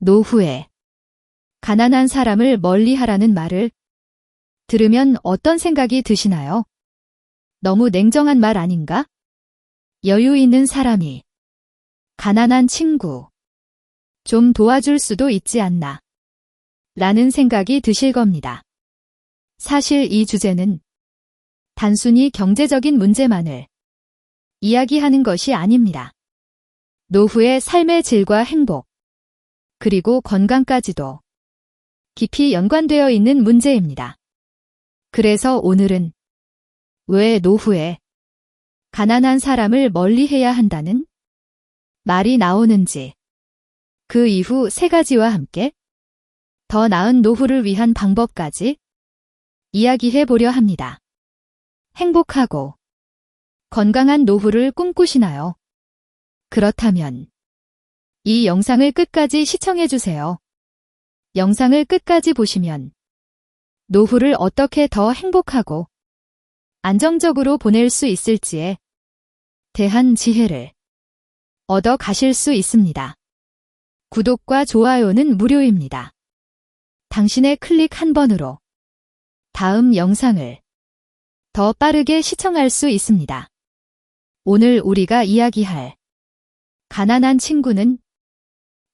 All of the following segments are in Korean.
노후에 가난한 사람을 멀리하라는 말을 들으면 어떤 생각이 드시나요? 너무 냉정한 말 아닌가? 여유 있는 사람이 가난한 친구 좀 도와줄 수도 있지 않나? 라는 생각이 드실 겁니다. 사실 이 주제는 단순히 경제적인 문제만을 이야기하는 것이 아닙니다. 노후의 삶의 질과 행복, 그리고 건강까지도 깊이 연관되어 있는 문제입니다. 그래서 오늘은 왜 노후에 가난한 사람을 멀리해야 한다는 말이 나오는지, 그 이후 3가지와 함께 더 나은 노후를 위한 방법까지 이야기해 보려 합니다. 행복하고 건강한 노후를 꿈꾸시나요? 그렇다면 이 영상을 끝까지 시청해 주세요. 영상을 끝까지 보시면 노후를 어떻게 더 행복하고 안정적으로 보낼 수 있을지에 대한 지혜를 얻어 가실 수 있습니다. 구독과 좋아요는 무료입니다. 당신의 클릭 한 번으로 다음 영상을 더 빠르게 시청할 수 있습니다. 오늘 우리가 이야기할 가난한 친구는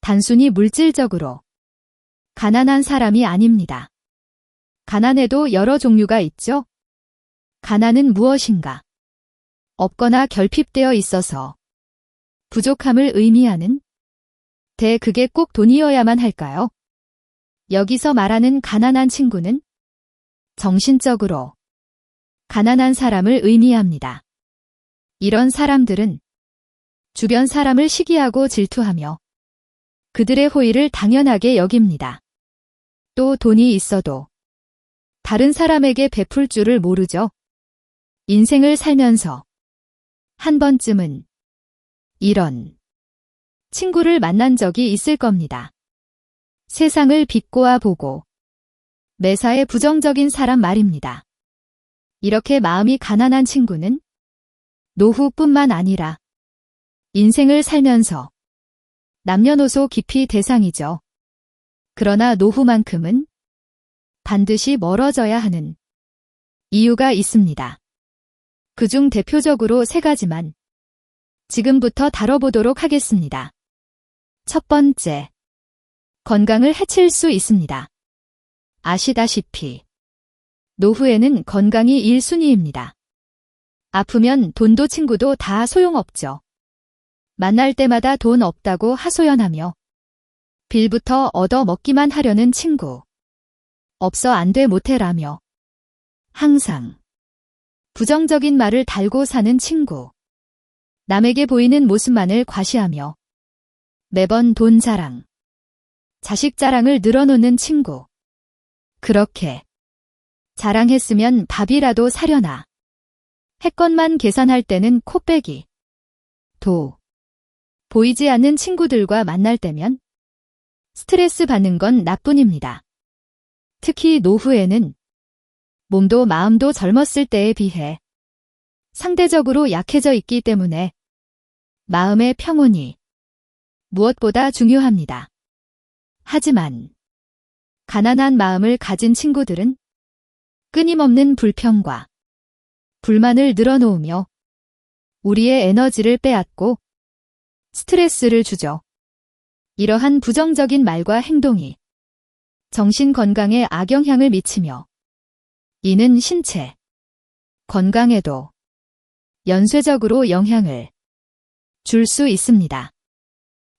단순히 물질적으로 가난한 사람이 아닙니다. 가난에도 여러 종류가 있죠? 가난은 무엇인가? 없거나 결핍되어 있어서 부족함을 의미하는 그게 꼭 돈이어야만 할까요? 여기서 말하는 가난한 친구는 정신적으로 가난한 사람을 의미합니다. 이런 사람들은 주변 사람을 시기하고 질투하며 그들의 호의를 당연하게 여깁니다. 또 돈이 있어도 다른 사람에게 베풀 줄을 모르죠. 인생을 살면서 한 번쯤은 이런 친구를 만난 적이 있을 겁니다. 세상을 비꼬아 보고 매사에 부정적인 사람 말입니다. 이렇게 마음이 가난한 친구는 노후뿐만 아니라 인생을 살면서 남녀노소 깊이 대상이죠. 그러나 노후만큼은 반드시 멀어져야 하는 이유가 있습니다. 그중 대표적으로 3가지만 지금부터 다뤄보도록 하겠습니다. 첫 번째, 건강을 해칠 수 있습니다. 아시다시피 노후에는 건강이 1순위입니다. 아프면 돈도 친구도 다 소용없죠. 만날 때마다 돈 없다고 하소연하며 빌부터 얻어 먹기만 하려는 친구. 없어 안 돼 못해라며 항상 부정적인 말을 달고 사는 친구. 남에게 보이는 모습만을 과시하며 매번 돈 자랑, 자식 자랑을 늘어놓는 친구. 그렇게 자랑했으면 밥이라도 사려나 했건만 계산할 때는 코빼기. 보이지 않는 친구들과 만날 때면 스트레스 받는 건 나뿐입니다. 특히 노후에는 몸도 마음도 젊었을 때에 비해 상대적으로 약해져 있기 때문에 마음의 평온이 무엇보다 중요합니다. 하지만 가난한 마음을 가진 친구들은 끊임없는 불평과 불만을 늘어놓으며 우리의 에너지를 빼앗고 스트레스를 주죠. 이러한 부정적인 말과 행동이 정신 건강에 악영향을 미치며 이는 신체 건강에도 연쇄적으로 영향을 줄 수 있습니다.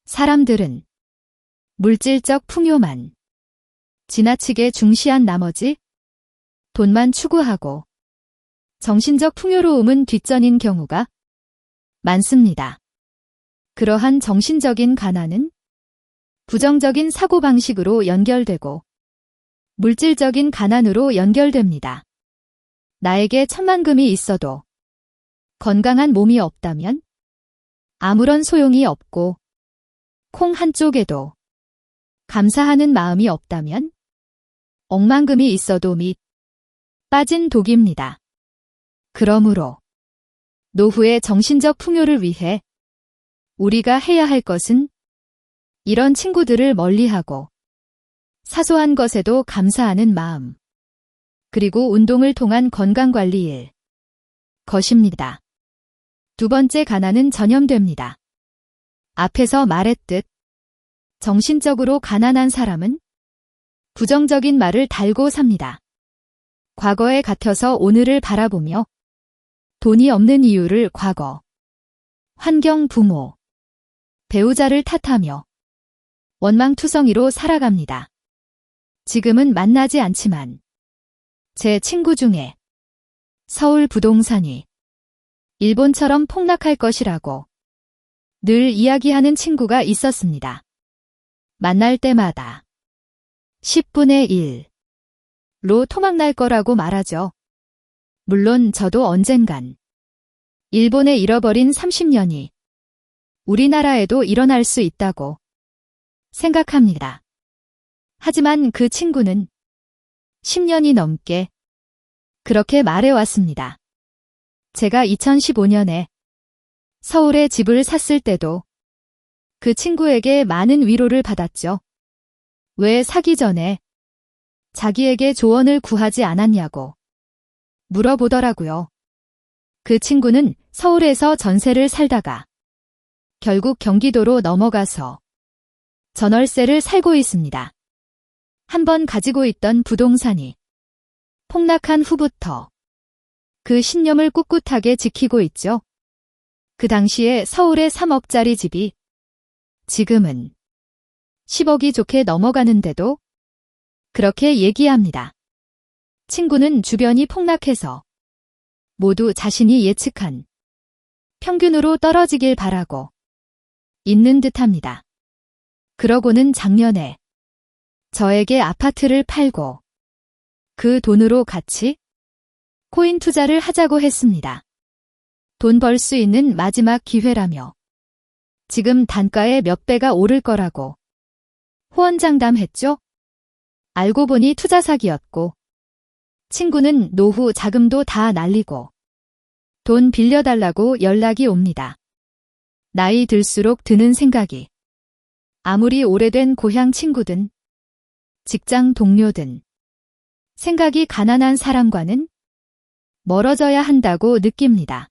사람들은 물질적 풍요만 지나치게 중시한 나머지 돈만 추구하고 정신적 풍요로움은 뒷전인 경우가 많습니다. 그러한 정신적인 가난은 부정적인 사고방식으로 연결되고 물질적인 가난으로 연결됩니다. 나에게 10,000,000금이 있어도 건강한 몸이 없다면 아무런 소용이 없고 콩 한쪽에도 감사하는 마음이 없다면 억만금이 있어도 밑 빠진 독입니다. 그러므로 노후의 정신적 풍요를 위해 우리가 해야 할 것은 이런 친구들을 멀리하고 사소한 것에도 감사하는 마음. 그리고 운동을 통한 건강관리 일. 것입니다. 두 번째 가난은 전염됩니다. 앞에서 말했듯 정신적으로 가난한 사람은 부정적인 말을 달고 삽니다. 과거에 갇혀서 오늘을 바라보며 돈이 없는 이유를 과거, 환경, 부모, 배우자를 탓하며 원망투성이로 살아갑니다. 지금은 만나지 않지만 제 친구 중에 서울 부동산이 일본처럼 폭락할 것이라고 늘 이야기하는 친구가 있었습니다. 만날 때마다 10분의 1로 토막날 거라고 말하죠. 물론 저도 언젠간 일본에 잃어버린 30년이 우리나라에도 일어날 수 있다고 생각합니다. 하지만 그 친구는 10년이 넘게 그렇게 말해왔습니다. 제가 2015년에 서울에 집을 샀을 때도 그 친구에게 많은 위로를 받았죠. 왜 사기 전에 자기에게 조언을 구하지 않았냐고 물어보더라고요. 그 친구는 서울에서 전세를 살다가 결국 경기도로 넘어가서 전월세를 살고 있습니다. 한번 가지고 있던 부동산이 폭락한 후부터 그 신념을 꿋꿋하게 지키고 있죠. 그 당시에 서울의 3억짜리 집이 지금은 10억이 좋게 넘어가는데도 그렇게 얘기합니다. 친구는 주변이 폭락해서 모두 자신이 예측한 평균으로 떨어지길 바라고 있는 듯합니다. 그러고는 작년에 저에게 아파트를 팔고 그 돈으로 같이 코인 투자를 하자고 했습니다. 돈 벌 수 있는 마지막 기회라며 지금 단가에 몇 배가 오를 거라고 호언장담했죠. 알고 보니 투자 사기였고 친구는 노후 자금도 다 날리고 돈 빌려달라고 연락이 옵니다. 나이 들수록 드는 생각이 아무리 오래된 고향 친구든 직장 동료든 생각이 가난한 사람과는 멀어져야 한다고 느낍니다.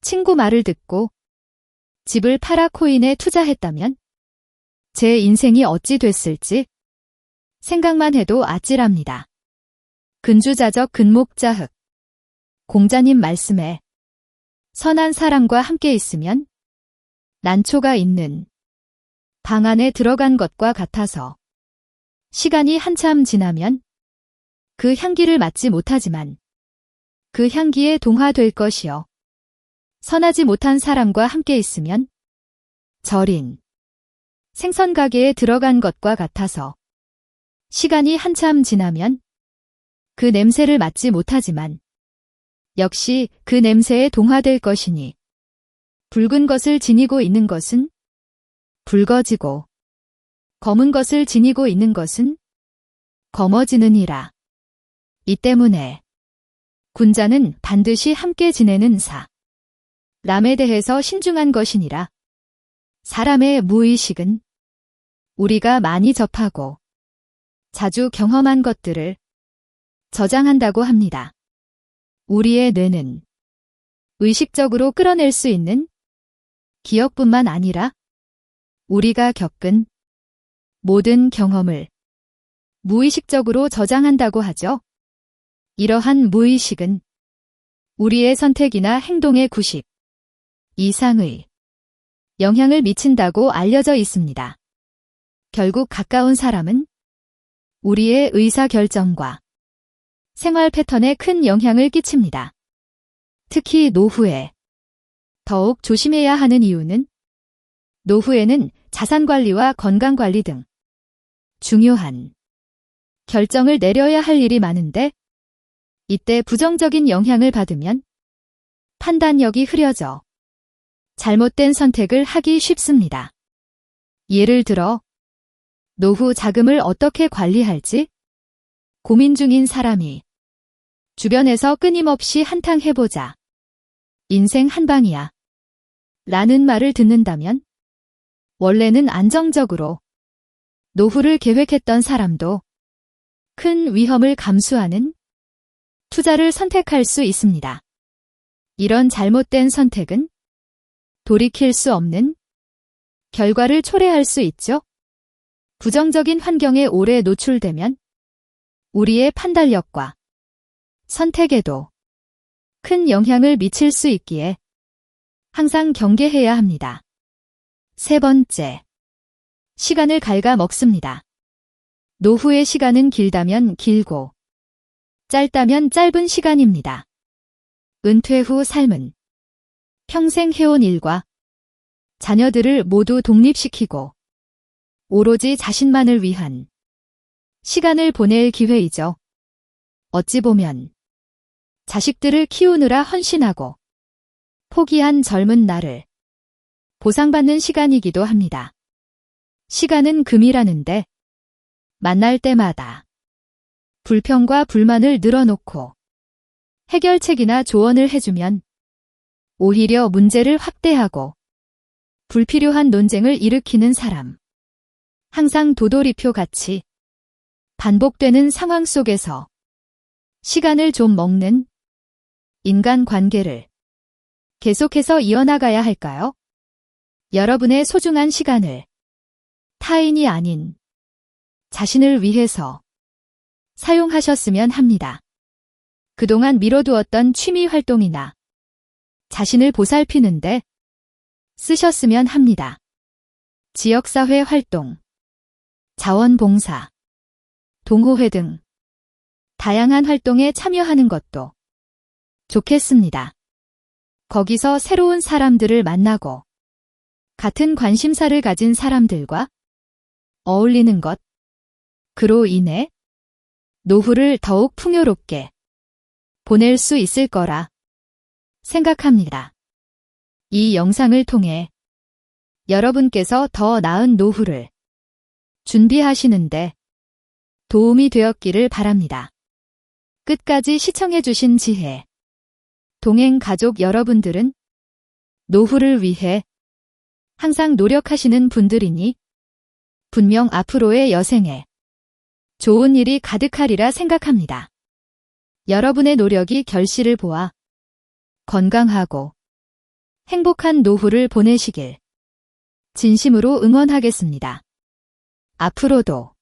친구 말을 듣고 집을 팔아 코인에 투자했다면 제 인생이 어찌 됐을지 생각만 해도 아찔합니다. 근주자적 근목자흑. 공자님 말씀에 선한 사람과 함께 있으면 난초가 있는 방 안에 들어간 것과 같아서 시간이 한참 지나면 그 향기를 맡지 못하지만 그 향기에 동화될 것이요. 선하지 못한 사람과 함께 있으면 절인 생선 가게에 들어간 것과 같아서 시간이 한참 지나면 그 냄새를 맡지 못하지만 역시 그 냄새에 동화될 것이니 붉은 것을 지니고 있는 것은 붉어지고 검은 것을 지니고 있는 것은 검어지느니라. 이 때문에 군자는 반드시 함께 지내는 사람에 대해서 신중한 것이니라. 사람의 무의식은 우리가 많이 접하고 자주 경험한 것들을 저장한다고 합니다. 우리의 뇌는 의식적으로 끌어낼 수 있는 기억뿐만 아니라 우리가 겪은 모든 경험을 무의식적으로 저장한다고 하죠. 이러한 무의식은 우리의 선택이나 행동의 90% 이상의 영향을 미친다고 알려져 있습니다. 결국 가까운 사람은 우리의 의사결정과 생활 패턴에 큰 영향을 끼칩니다. 특히 노후에 더욱 조심해야 하는 이유는 노후에는 자산관리와 건강관리 등 중요한 결정을 내려야 할 일이 많은데 이때 부정적인 영향을 받으면 판단력이 흐려져 잘못된 선택을 하기 쉽습니다. 예를 들어 노후 자금을 어떻게 관리할지 고민 중인 사람이 주변에서 끊임없이 한탕 해보자. 인생 한방이야. 라는 말을 듣는다면 원래는 안정적으로 노후를 계획했던 사람도 큰 위험을 감수하는 투자를 선택할 수 있습니다. 이런 잘못된 선택은 돌이킬 수 없는 결과를 초래할 수 있죠. 부정적인 환경에 오래 노출되면 우리의 판단력과 선택에도 큰 영향을 미칠 수 있기에 항상 경계해야 합니다. 세 번째, 시간을 갉아먹습니다. 노후의 시간은 길다면 길고 짧다면 짧은 시간입니다. 은퇴 후 삶은 평생 해온 일과 자녀들을 모두 독립시키고 오로지 자신만을 위한 시간을 보낼 기회이죠. 어찌 보면 자식들을 키우느라 헌신하고 포기한 젊은 나를 보상받는 시간이기도 합니다. 시간은 금이라는데 만날 때마다 불평과 불만을 늘어놓고 해결책이나 조언을 해주면 오히려 문제를 확대하고 불필요한 논쟁을 일으키는 사람. 항상 도돌이표 같이 반복되는 상황 속에서 시간을 좀 먹는 인간관계를 계속해서 이어나가야 할까요? 여러분의 소중한 시간을 타인이 아닌 자신을 위해서 사용하셨으면 합니다. 그동안 미뤄두었던 취미 활동이나 자신을 보살피는데 쓰셨으면 합니다. 지역사회 활동, 자원봉사, 동호회 등 다양한 활동에 참여하는 것도 좋겠습니다. 거기서 새로운 사람들을 만나고 같은 관심사를 가진 사람들과 어울리는 것, 그로 인해 노후를 더욱 풍요롭게 보낼 수 있을 거라 생각합니다. 이 영상을 통해 여러분께서 더 나은 노후를 준비하시는데 도움이 되었기를 바랍니다. 끝까지 시청해주신 지혜, 동행 가족 여러분들은 노후를 위해 항상 노력하시는 분들이니 분명 앞으로의 여생에 좋은 일이 가득하리라 생각합니다. 여러분의 노력이 결실을 보아 건강하고 행복한 노후를 보내시길 진심으로 응원하겠습니다. 앞으로도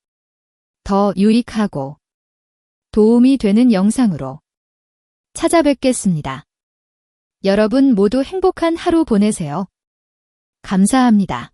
더 유익하고 도움이 되는 영상으로 찾아뵙겠습니다. 여러분 모두 행복한 하루 보내세요. 감사합니다.